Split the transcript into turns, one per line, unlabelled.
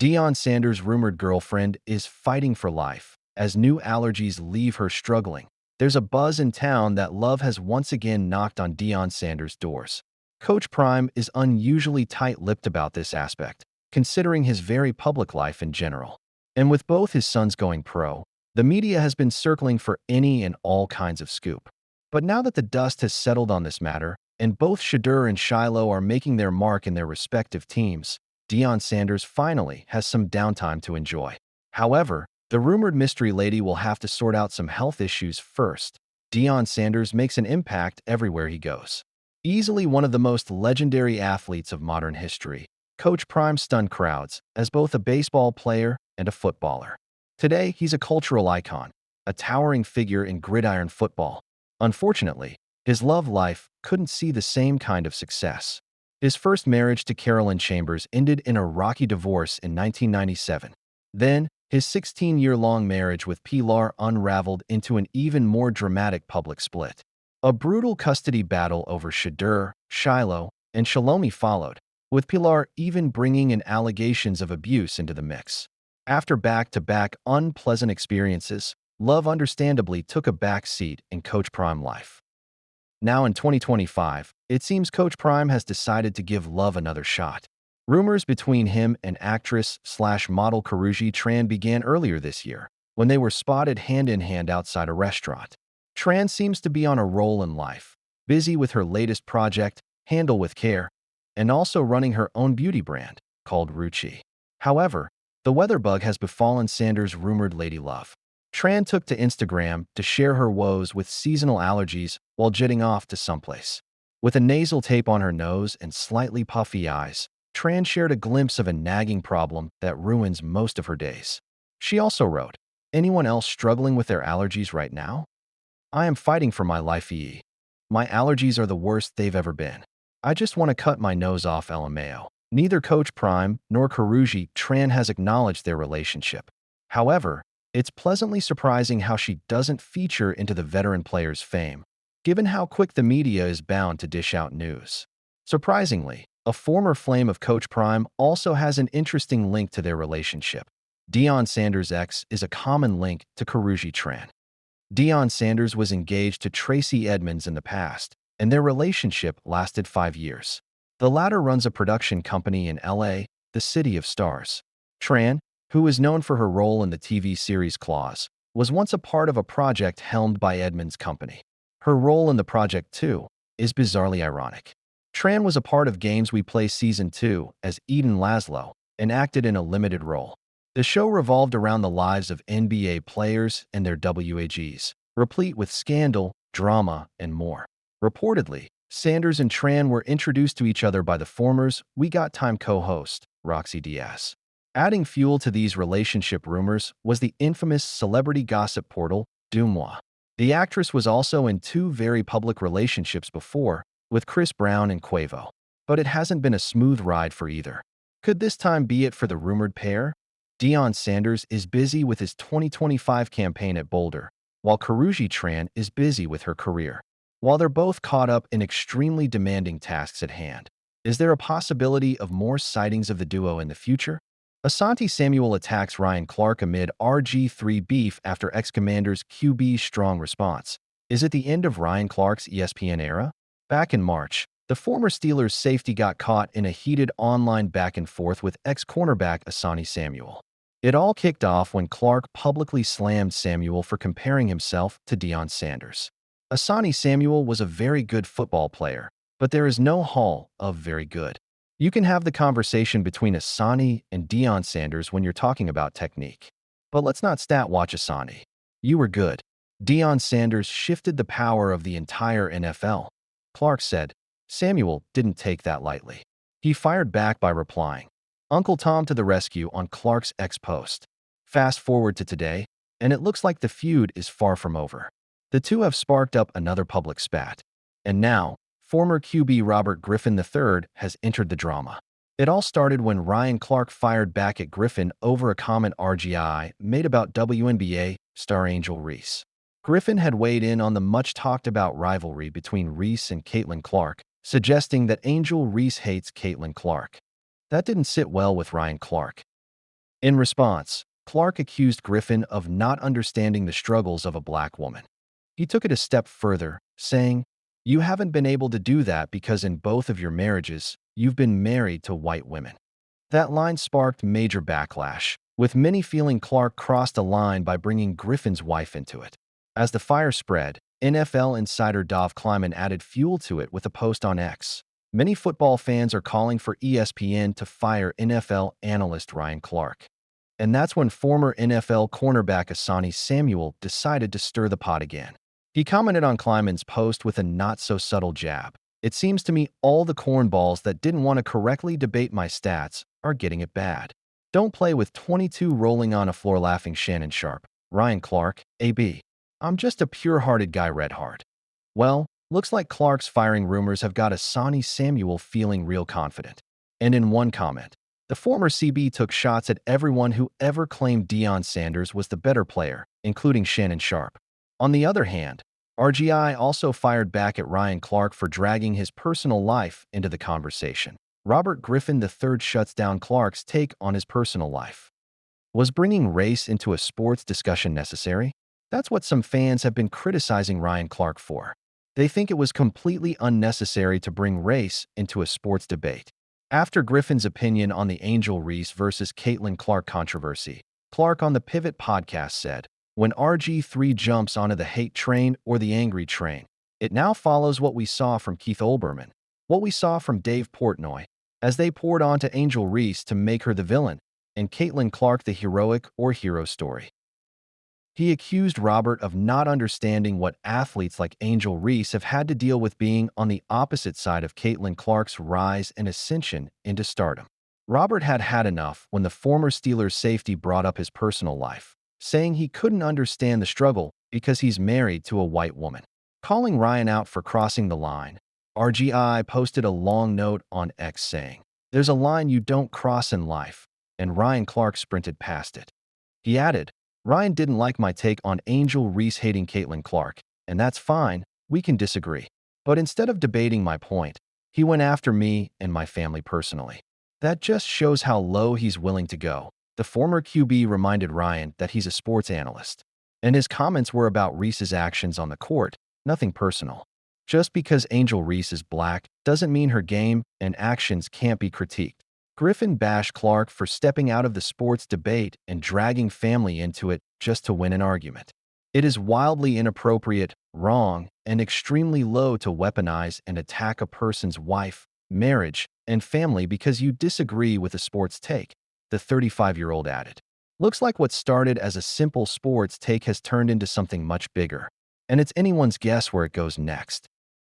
Deion Sanders' rumored girlfriend is fighting for life as new allergies leave her struggling. There's a buzz in town that love has once again knocked on Deion Sanders' doors. Coach Prime is unusually tight-lipped about this aspect, considering his very public life in general. And with both his sons going pro, the media has been circling for any and all kinds of scoop. But now that the dust has settled on this matter, and both Shadur and Shiloh are making their mark in their respective teams, Deion Sanders finally has some downtime to enjoy. However, the rumored mystery lady will have to sort out some health issues first. Deion Sanders makes an impact everywhere he goes. Easily one of the most legendary athletes of modern history, Coach Prime stunned crowds as both a baseball player and a footballer. Today, he's a cultural icon, a towering figure in gridiron football. Unfortunately, his love life couldn't see the same kind of success. His first marriage to Carolyn Chambers ended in a rocky divorce in 1997. Then, his 16-year-long marriage with Pilar unraveled into an even more dramatic public split. A brutal custody battle over Shadur, Shiloh, and Shalomi followed, with Pilar even bringing in allegations of abuse into the mix. After back-to-back unpleasant experiences, love understandably took a back seat in Coach Prime life. Now in 2025, it seems Coach Prime has decided to give love another shot. Rumors between him and actress/model Karrueche Tran began earlier this year, when they were spotted hand-in-hand outside a restaurant. Tran seems to be on a roll in life, busy with her latest project, Handle with Care, and also running her own beauty brand, called Ruchi. However, the weather bug has befallen Sanders' rumored lady love. Tran took to Instagram to share her woes with seasonal allergies while jetting off to someplace. With a nasal tape on her nose and slightly puffy eyes, Tran shared a glimpse of a nagging problem that ruins most of her days. She also wrote, "Anyone else struggling with their allergies right now? I am fighting for my life. My allergies are the worst they've ever been. I just want to cut my nose off LMAO." Neither Coach Prime nor Karrueche Tran has acknowledged their relationship. However, it's pleasantly surprising how she doesn't feature into the veteran player's fame, given how quick the media is bound to dish out news. Surprisingly, a former flame of Coach Prime also has an interesting link to their relationship. Deion Sanders' ex is a common link to Karrueche Tran. Deion Sanders was engaged to Tracy Edmonds in the past, and their relationship lasted 5 years. The latter runs a production company in LA, the City of Stars. Tran, who is known for her role in the TV series Claws, was once a part of a project helmed by Edmonds' company. Her role in the project, too, is bizarrely ironic. Tran was a part of Games We Play Season 2 as Eden Laszlo and acted in a limited role. The show revolved around the lives of NBA players and their WAGs, replete with scandal, drama, and more. Reportedly, Sanders and Tran were introduced to each other by the former's We Got Time co-host, Roxy Diaz. Adding fuel to these relationship rumors was the infamous celebrity gossip portal, Dumois. The actress was also in 2 very public relationships before, with Chris Brown and Quavo. But it hasn't been a smooth ride for either. Could this time be it for the rumored pair? Deion Sanders is busy with his 2025 campaign at Boulder, while Karrueche Tran is busy with her career. While they're both caught up in extremely demanding tasks at hand, is there a possibility of more sightings of the duo in the future? Asante Samuel attacks Ryan Clark amid RG3 beef after ex-Commanders QB's strong response. Is it the end of Ryan Clark's ESPN era? Back in March, the former Steelers safety got caught in a heated online back-and-forth with ex-cornerback Asante Samuel. It all kicked off when Clark publicly slammed Samuel for comparing himself to Deion Sanders. Asante Samuel was a very good football player, but there is no hall of very good. You can have the conversation between Asante and Deion Sanders when you're talking about technique. But let's not stat watch Asante. You were good. Deion Sanders shifted the power of the entire NFL. Clark said. Samuel didn't take that lightly. He fired back by replying, "Uncle Tom to the rescue" on Clark's ex-post. Fast forward to today, and it looks like the feud is far from over. The two have sparked up another public spat. And now, former QB Robert Griffin III has entered the drama. It all started when Ryan Clark fired back at Griffin over a comment RGI made about WNBA star Angel Reese. Griffin had weighed in on the much-talked-about rivalry between Reese and Caitlin Clark, suggesting that Angel Reese hates Caitlin Clark. That didn't sit well with Ryan Clark. In response, Clark accused Griffin of not understanding the struggles of a black woman. He took it a step further, saying, "You haven't been able to do that because in both of your marriages, you've been married to white women." That line sparked major backlash, with many feeling Clark crossed a line by bringing Griffin's wife into it. As the fire spread, NFL insider Dov Kleiman added fuel to it with a post on X. Many football fans are calling for ESPN to fire NFL analyst Ryan Clark. And that's when former NFL cornerback Asani Samuel decided to stir the pot again. He commented on Kleiman's post with a not-so-subtle jab. "It seems to me all the cornballs that didn't want to correctly debate my stats are getting it bad. Don't play with 22 rolling on a floor laughing Shannon Sharp. Ryan Clark, AB. I'm just a pure-hearted guy, Red Heart." Well, looks like Clark's firing rumors have got Asani Samuel feeling real confident. And in one comment, the former CB took shots at everyone who ever claimed Deion Sanders was the better player, including Shannon Sharp. On the other hand, RGI also fired back at Ryan Clark for dragging his personal life into the conversation. Robert Griffin III shuts down Clark's take on his personal life. Was bringing race into a sports discussion necessary? That's what some fans have been criticizing Ryan Clark for. They think it was completely unnecessary to bring race into a sports debate. After Griffin's opinion on the Angel Reese versus Caitlin Clark controversy, Clark on the Pivot podcast said, "When RG3 jumps onto the hate train or the angry train, it now follows what we saw from Keith Olbermann, what we saw from Dave Portnoy, as they poured onto Angel Reese to make her the villain, and Caitlin Clark the heroic or hero story." He accused Robert of not understanding what athletes like Angel Reese have had to deal with being on the opposite side of Caitlin Clark's rise and ascension into stardom. Robert had had enough when the former Steelers safety brought up his personal life, saying he couldn't understand the struggle because he's married to a white woman. Calling Ryan out for crossing the line, RGI posted a long note on X saying, "There's a line you don't cross in life," and Ryan Clark sprinted past it. He added, "Ryan didn't like my take on Angel Reese hating Caitlin Clark, and that's fine, we can disagree. But instead of debating my point, he went after me and my family personally. That just shows how low he's willing to go." The former QB reminded Ryan that he's a sports analyst, and his comments were about Reese's actions on the court, nothing personal. Just because Angel Reese is black doesn't mean her game and actions can't be critiqued. Griffin bashed Clark for stepping out of the sports debate and dragging family into it just to win an argument. It is wildly inappropriate, wrong, and extremely low to weaponize and attack a person's wife, marriage, and family because you disagree with a sports take, the 35-year-old added. Looks like what started as a simple sports take has turned into something much bigger, and it's anyone's guess where it goes next.